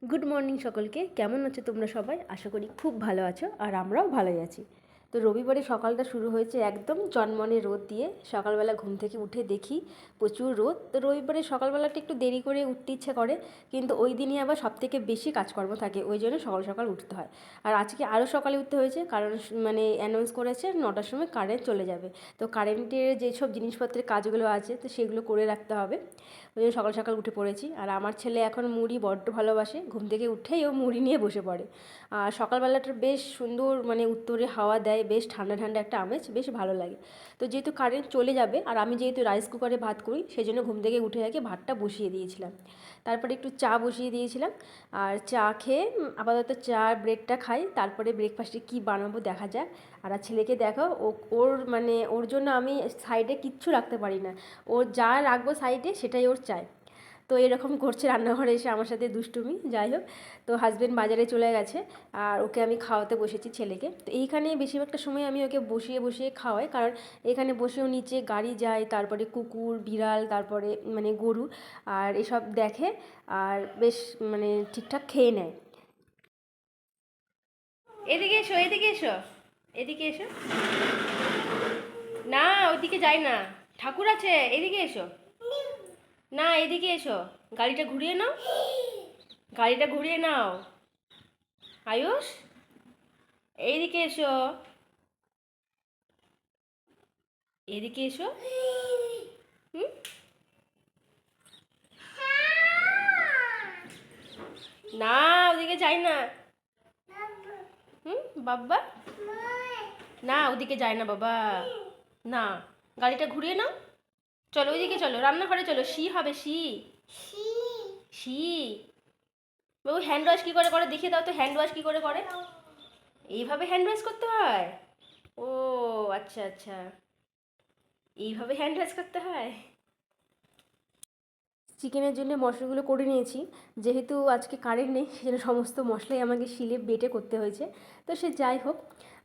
Good morning সকলকে। কেমন আছো তোমরা সবাই? আশা করি খুব ভালো আছো, আর আমরাও ভালোই আছি। তো রবিবারে সকালটা শুরু হয়েছে একদম চনমনে রোদ দিয়ে। সকালবেলা ঘুম থেকে উঠে দেখি প্রচুর রোদ। তো রবিবারে সকালবেলাটা একটু দেরি করে উঠতে ইচ্ছে করে, কিন্তু ওই দিনই আবার সবথেকে বেশি কাজকর্ম থাকে, ওই জন্য সকাল সকাল উঠতে হয়। আর আজকে আরও সকালে উঠতে হয়েছে, কারণ মানে অ্যানাউন্স করেছে 9টার সময় কারেন্ট চলে যাবে। তো কারেন্টের যেসব জিনিসপত্রের কাজগুলো আছে তো সেগুলো করে রাখতে হবে। ওই জন্য সকাল সকাল উঠে পড়েছি। আর আমার ছেলে এখন মুড়ি বড্ড ভালোবাসে, ঘুম থেকে উঠেই ও মুড়ি নিয়ে বসে পড়ে। আর সকালবেলাটা বেশ সুন্দর, মানে উত্তরে হাওয়া দেয়, বেশ ঠান্ডা ঠান্ডা একটা আমেজ, বেশ ভালো লাগে। তো যেহেতু কারেন্ট চলে যাবে, আর আমি যেহেতু রাইস কুকারে ভাত করি, সেই জন্য ঘুম থেকে উঠে আগে ভাতটা বসিয়ে দিয়েছিলাম। তারপরে একটু চা বসিয়ে দিয়েছিলাম। আর চা খেয়ে আপাতত চা ব্রেডটা খাই, তারপরে ব্রেকফাস্টে কী বানাবো দেখা যাক। আর ছেলেকে দেখো, ওর মানে ওর জন্য আমি সাইডে কিচ্ছু রাখতে পারি না। ওর যা রাখবো সাইডে সেটাই ওর চাই। তো এরকম করছে রান্নাঘরে এসে আমার সাথে দুষ্টুমি। যাই হোক, তো হাজব্যান্ড বাজারে চলে গেছে, আর ওকে আমি খাওয়াতে বসেছি ছেলেকে। তো এইখানে বেশিরভাগটা সময় আমি ওকে বসিয়ে বসিয়ে খাওয়াই, কারণ এখানে বসেও নিচে গাড়ি যায়, তারপরে কুকুর বিড়াল, তারপরে মানে গরু আর এসব দেখে, আর বেশ মানে ঠিকঠাক খেয়ে নেয়। এদিকে এসো, এদিকে এসো, এদিকে এসো। না, ওইদিকে যাই না, ঠাকুর আছে, এদিকে এসো। না, এদিকে এসো, গাড়িটা ঘুরিয়ে নাও, গাড়িটা ঘুরিয়ে নাও। আয়ুষ, এইদিকে এসো, এদিকে এসো। হুম, না, ওদিকে যাই না। হুম, বাবা, না ওদিকে যায় না বাবা। না, গাড়িটা ঘুরিয়ে নাও। চলো ওইদিকে, চলো রান্নাঘরে চলো, শি হবে she. She. Babu hand wash কী করে করে দেখিয়ে দাও তো, হ্যান্ড ওয়াশ কী করে করে। এইভাবে হ্যান্ড ওয়াশ করতে হয়? ও আচ্ছা আচ্ছা, এইভাবে হ্যান্ড ওয়াশ করতে হয়। চিকেনের জন্য মশলাগুলো করে নিয়েছি। যেহেতু আজকে কারেন্ট নেই, সেজন্য সমস্ত মশলাই আমাকে শিলে বেটে করতে হয়েছে। তো সে যাই হোক,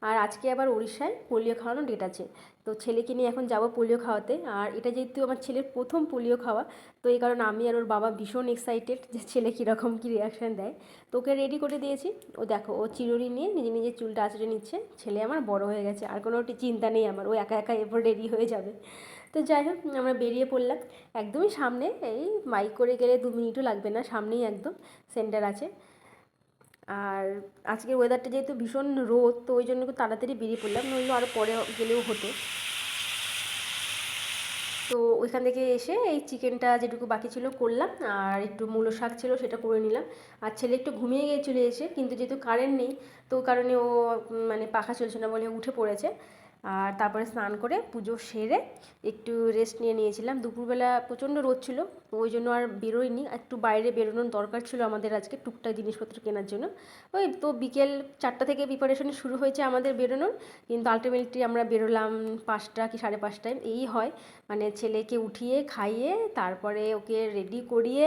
আর আজকে আবার উড়িষ্যায় পোলিও খাওয়ানোর ডেট আছে। তো ছেলেকে নিয়ে এখন যাব পোলিও খাওয়াতে। আর এটা যেহেতু আমার ছেলের প্রথম পোলিও খাওয়া, তো এই কারণে আমি আর ওর বাবা ভীষণ এক্সাইটেড যে ছেলে কীরকম কী রিয়াকশান দেয়। তো ওকে রেডি করে দিয়েছি। ও দেখো, ও চিরুনি নিয়ে নিজে নিজে চুলটা আঁচড়ে নিচ্ছে। ছেলে আমার বড় হয়ে গেছে, আর কোনো চিন্তা নেই আমার, ও একা একা এরপর রেডি হয়ে যাবে। তো যাই হোক, আমরা বেরিয়ে পড়লাম। একদমই সামনে, এই বাইক করে গেলে 2 মিনিটও লাগবে না, সামনেই একদম সেন্টার আছে। আর আজকের ওয়েদারটা যেহেতু ভীষণ রোদ, তো ওই জন্য একটু তাড়াতাড়ি বেরিয়ে পড়লাম, নইলে আরও পরে গেলেও হতো। তো ওইখান থেকে এসে এই চিকেনটা যেটুকু বাকি ছিল করলাম, আর একটু মূলো শাক ছিল সেটা করে নিলাম। আর ছেলে একটু ঘুমিয়ে গিয়ে চলে এসে, কিন্তু যেহেতু কারেন্ট নেই, তো ওই কারণে ও মানে পাখা চলছে না বলে উঠে পড়েছে। আর তারপরে স্নান করে পুজো সেরে একটু রেস্ট নিয়ে নিয়েছিলাম। দুপুরবেলা প্রচণ্ড রোদ ছিল, ওই জন্য আর বেরোইনি। একটু বাইরে বেরোনোর দরকার ছিল আমাদের আজকে টুকটাক জিনিসপত্র কেনার জন্য। ওই তো বিকেল 4টা থেকে প্রিপারেশন শুরু হয়েছে আমাদের বেরোনোর, কিন্তু আলটিমেটলি আমরা বেরোলাম 5টা কি 5:30 এই হয়। মানে ছেলেকে উঠিয়ে খাইয়ে তারপরে ওকে রেডি করিয়ে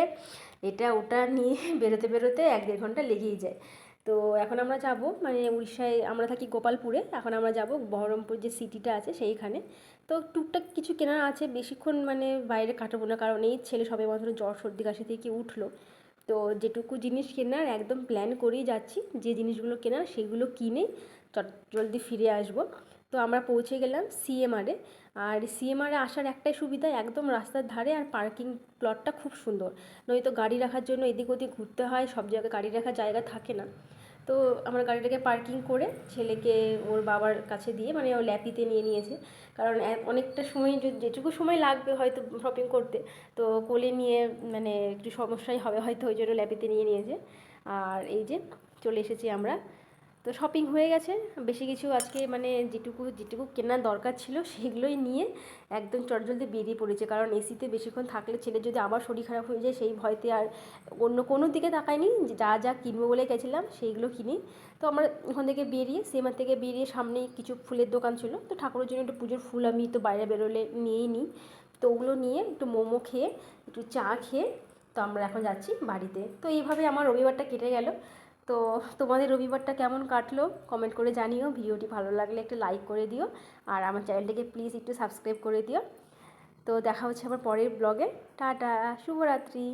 এটা ওটা নিয়ে বেরোতে বেরোতে 1-1.5 ঘন্টা লেগেই যায়। তো এখন আমরা যাব, মানে উড়িষ্যায় আমরা থাকি গোপালপুরে, এখন আমরা যাব বহরমপুর যে সিটিটা আছে সেইখানে। তো টুকটাক কিছু কেনার আছে, বেশিক্ষণ মানে বাইরে কাটাবো না, কারণ এই ছেলে সবেমাত্র জ্বর সর্দি কাশি থেকে উঠলো। তো যেটুকু জিনিস কেনার একদম প্ল্যান করেই যাচ্ছি, যে জিনিসগুলো কেনার সেগুলো কিনে জলদি ফিরে আসবো। তো আমরা পৌঁছে গেলাম সিএমআরে। আর সিএমআরে আসার একটাই সুবিধা, একদম রাস্তার ধারে, আর পার্কিং প্লটটা খুব সুন্দর। নয়তো গাড়ি রাখার জন্য এদিক ওদিক ঘুরতে হয়, সব জায়গায় গাড়ি রাখার জায়গা থাকে না। তো আমরা গাড়িটাকে পার্কিং করে ছেলেকে ওর বাবার কাছে দিয়ে, মানে ও ল্যাপিতে নিয়ে নিয়েছে, কারণ অনেকটা সময় যেটুকু সময় লাগবে হয়তো শপিং করতে, তো কোলে নিয়ে মানে একটু সমস্যাই হবে হয়তো, ওই জন্য ল্যাপিতে নিয়ে নিয়েছে। আর এই যে চলে এসেছি আমরা। তো শপিং হয়ে গেছে, বেশি কিছু আজকে মানে যেটুকু যেটুকু কেনার দরকার ছিল সেগুলোই নিয়ে একদম চটজলদি বেরিয়ে পড়েছে, কারণ এসিতে বেশিক্ষণ থাকলে ছেলের যদি আবার শরীর খারাপ হয়ে যায় সেই ভয়তে আর অন্য কোনো দিকে তাকাইনি, যা যা কিনবো বলে গেছিলাম সেইগুলো কিনি। তো আমরা ওখান থেকে বেরিয়ে সিএমআর থেকে বেরিয়ে সামনেই কিছু ফুলের দোকান ছিল, তো ঠাকুরের জন্য একটু পুজোর ফুল আমি তো বাইরে বেরোলে নিয়েই নিই। তো ওগুলো নিয়ে একটু মোমো খেয়ে একটু চা খেয়ে তো আমরা এখন যাচ্ছি বাড়িতে। তো এইভাবে আমার রবিবারটা কেটে গেল। তো তোমাদের রবিবারটা কেমন কাটলো কমেন্ট করে জানিও। ভিডিওটি ভালো লাগলে একটু লাইক করে দিও, আর আমার চ্যানেলটিকে প্লিজ একটু সাবস্ক্রাইব করে দিও। তো দেখা হচ্ছে আবার পরের ব্লগে। টাটা, শুভরাত্রি।